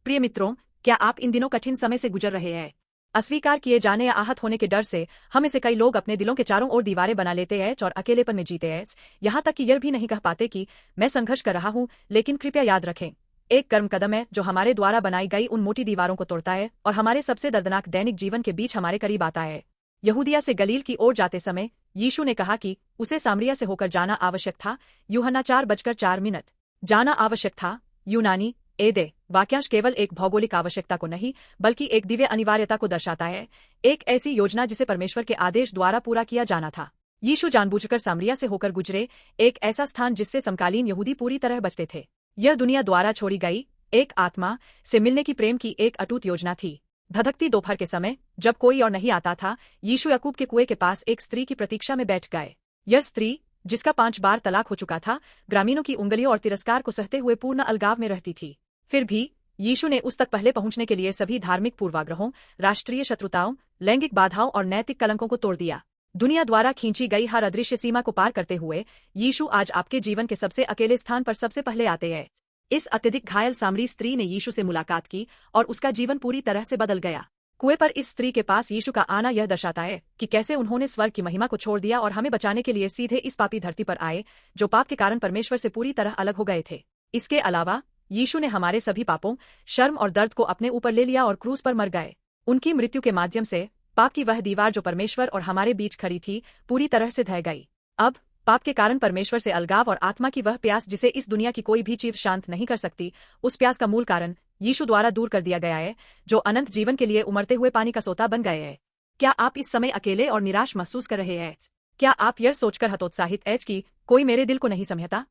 प्रिय मित्रों, क्या आप इन दिनों कठिन समय से गुजर रहे हैं? अस्वीकार किए जाने या आहत होने के डर से हम में से कई लोग अपने दिलों के चारों ओर दीवारें बना लेते हैं और अकेलेपन में जीते हैं, यहाँ तक कि यह भी नहीं कह पाते कि मैं संघर्ष कर रहा हूँ। लेकिन कृपया याद रखें, एक कर्म कदम है जो हमारे द्वारा बनाई गई उन मोटी दीवारों को तोड़ता है और हमारे सबसे दर्दनाक दैनिक जीवन के बीच हमारे करीब आता है। यहूदिया से गलील की ओर जाते समय यीशु ने कहा कि उसे सामरिया से होकर जाना आवश्यक था। यूहन्ना 4:4 जाना आवश्यक था। यूनानी एदे वाक्यांश केवल एक भौगोलिक आवश्यकता को नहीं बल्कि एक दिव्य अनिवार्यता को दर्शाता है, एक ऐसी योजना जिसे परमेश्वर के आदेश द्वारा पूरा किया जाना था। यीशु जानबूझकर सामरिया से होकर गुजरे, एक ऐसा स्थान जिससे समकालीन यहूदी पूरी तरह बचते थे। यह दुनिया द्वारा छोड़ी गई एक आत्मा से मिलने की प्रेम की एक अटूट योजना थी। धधकती दोपहर के समय जब कोई और नहीं आता था, यीशु याकूब के कुएं के पास एक स्त्री की प्रतीक्षा में बैठ गए। यह स्त्री, जिसका 5 बार तलाक हो चुका था, ग्रामीणों की उंगलियों और तिरस्कार को सहते हुए पूर्ण अलगाव में रहती थी। फिर भी यीशु ने उस तक पहले पहुंचने के लिए सभी धार्मिक पूर्वाग्रहों, राष्ट्रीय शत्रुताओं, लैंगिक बाधाओं और नैतिक कलंकों को तोड़ दिया। दुनिया द्वारा खींची गई हर अदृश्य सीमा को पार करते हुए यीशु आज आपके जीवन के सबसे अकेले स्थान पर सबसे पहले आते हैं। इस अत्यधिक घायल सामरी स्त्री ने यीशु से मुलाकात की और उसका जीवन पूरी तरह से बदल गया। कुएं पर इस स्त्री के पास यीशु का आना यह दर्शाता है कि कैसे उन्होंने स्वर्ग की महिमा को छोड़ दिया और हमें बचाने के लिए सीधे इस पापी धरती पर आए, जो पाप के कारण परमेश्वर से पूरी तरह अलग हो गए थे। इसके अलावा यीशु ने हमारे सभी पापों, शर्म और दर्द को अपने ऊपर ले लिया और क्रूस पर मर गए। उनकी मृत्यु के माध्यम से पाप की वह दीवार जो परमेश्वर और हमारे बीच खड़ी थी, पूरी तरह से ढह गई। अब पाप के कारण परमेश्वर से अलगाव और आत्मा की वह प्यास जिसे इस दुनिया की कोई भी चीज शांत नहीं कर सकती, उस प्यास का मूल कारण यीशु द्वारा दूर कर दिया गया है, जो अनंत जीवन के लिए उमड़ते हुए पानी का सोता बन गए हैं। क्या आप इस समय अकेले और निराश महसूस कर रहे हैं? क्या आप यह सोचकर हतोत्साहित हैं कि कोई मेरे दिल को नहीं समझता?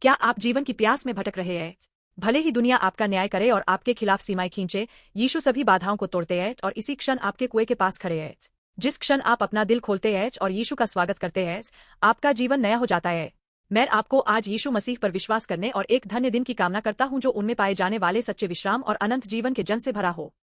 क्या आप जीवन की प्यास में भटक रहे हैं? भले ही दुनिया आपका न्याय करे और आपके खिलाफ सीमाएं खींचे, यीशु सभी बाधाओं को तोड़ते हैं और इसी क्षण आपके कुएं के पास खड़े हैं। जिस क्षण आप अपना दिल खोलते हैं और यीशु का स्वागत करते हैं, आपका जीवन नया हो जाता है। मैं आपको आज यीशु मसीह पर विश्वास करने और एक धन्य दिन की कामना करता हूं जो उनमें पाए जाने वाले सच्चे विश्राम और अनंत जीवन के जन से भरा हो।